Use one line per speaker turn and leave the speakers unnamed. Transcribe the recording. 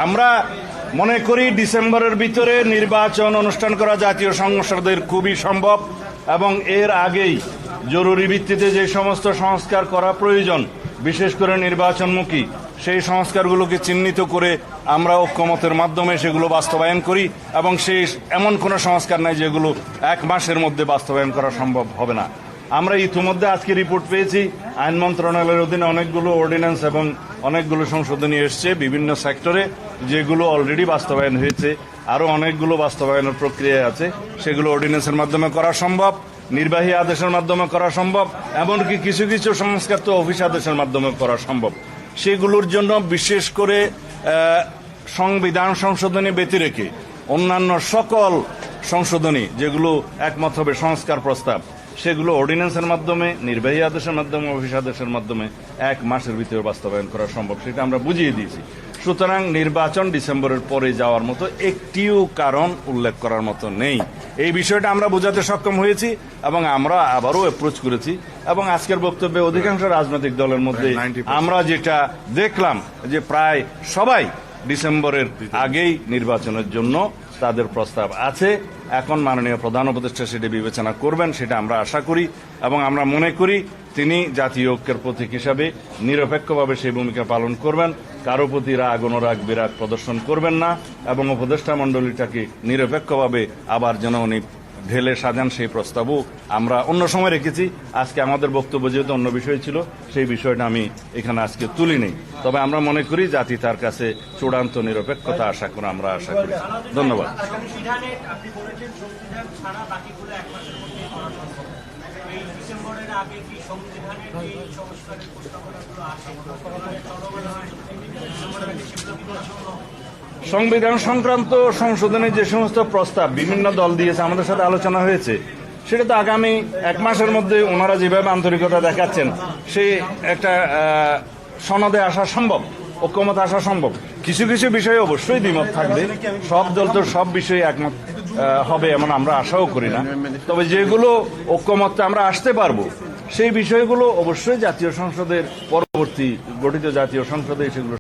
আমরা মনে করি ডিসেম্বরের ভিতরে নির্বাচন অনুষ্ঠান করা জাতীয় সংসদের খুবই সম্ভব এবং এর আগেই জরুরি ভিত্তিতে যে সমস্ত সংস্কার করা প্রয়োজন, বিশেষ করে নির্বাচনমুখী সেই সংস্কারগুলোকে চিহ্নিত করে আমরা ঐক্যমতের মাধ্যমে সেগুলো বাস্তবায়ন করি এবং সেই এমন কোনো সংস্কার নাই যেগুলো এক মাসের মধ্যে বাস্তবায়ন করা সম্ভব হবে না। আমরা ইতিমধ্যে আজকে রিপোর্ট পেয়েছি আইন মন্ত্রণালয়ের অধীনে অনেকগুলো অর্ডিন্যান্স এবং অনেকগুলো সংশোধনী এসছে বিভিন্ন সেক্টরে, যেগুলো অলরেডি বাস্তবায়ন হয়েছে। আরও অনেকগুলো বাস্তবায়নের প্রক্রিয়ায় আছে, সেগুলো অর্ডিন্যান্সের মাধ্যমে করা সম্ভব, নির্বাহী আদেশের মাধ্যমে করা সম্ভব, এমনকি কিছু কিছু সংস্কার তো অফিস আদেশের মাধ্যমে করা সম্ভব। সেগুলোর জন্য বিশেষ করে সংবিধান সংশোধনী ব্যতি রেখে অন্যান্য সকল সংশোধনী যেগুলো একমত হবে সংস্কার প্রস্তাব, সেগুলো অর্ডিন্যান্সের মাধ্যমে, নির্বাহী আদেশের মাধ্যমে, অফিস আদেশের মাধ্যমে এক মাসের ভিতরে বাস্তবায়ন করা সম্ভব, সেটা আমরা বুঝিয়ে দিয়েছি। সুতরাং নির্বাচন ডিসেম্বরের পরে যাওয়ার মতো একটিও কারণ উল্লেখ করার মতো নেই। এই বিষয়টা আমরা বোঝাতে সক্ষম হয়েছি এবং আমরা আবারও অ্যাপ্রোচ করেছি এবং আজকের বক্তব্যে অধিকাংশ রাজনৈতিক দলের মধ্যে আমরা যেটা দেখলাম যে প্রায় সবাই ডিসেম্বরের আগেই নির্বাচনের জন্য তাদের প্রস্তাব আছে। এখন মাননীয় প্রধান উপদেষ্টা সেটা বিবেচনা করবেন, সেটা আমরা আশা করি এবং আমরা মনে করি তিনি জাতীয় ঐক্যের প্রতীক হিসাবে নিরপেক্ষভাবে সেই ভূমিকা পালন করবেন, কারো প্রতি রাগ অনুরাগ বিরাগ প্রদর্শন করবেন না এবং উপদেষ্টা মণ্ডলীটাকে নিরপেক্ষভাবে আবার যেন উনি ঢেলে সাজান সেই প্রস্তাবও আমরা অন্য সময় রেখেছি। আজকে আমাদের বক্তব্য যেহেতু অন্য বিষয় ছিল, সেই বিষয়টা আমি এখানে আজকে তুলিনি। তবে আমরা মনে করি জাতি তার কাছে চূড়ান্ত নিরপেক্ষতা আশা করে আমরা আশা করি। ধন্যবাদ। সংবিধান সংক্রান্ত সংশোধনের যে সমস্ত প্রস্তাব বিভিন্ন দল দিয়েছে, আমাদের সাথে আলোচনা হয়েছে, সেটা তো আগামী এক মাসের মধ্যে ওনারা যেভাবে আন্তরিকতা দেখাচ্ছেন সে একটা সনদে আসা সম্ভব, ঐক্যমত আসা সম্ভব। কিছু কিছু বিষয়ে অবশ্যই দ্বিমত থাকবে, সব দল তো সব বিষয়ে একমত হবে এমন আমরা আশাও করি না। তবে যেগুলো ঐক্যমতে আমরা আসতে পারবো সেই বিষয়গুলো অবশ্যই জাতীয় সংসদের পরবর্তী গঠিত জাতীয় সংসদে সেগুলো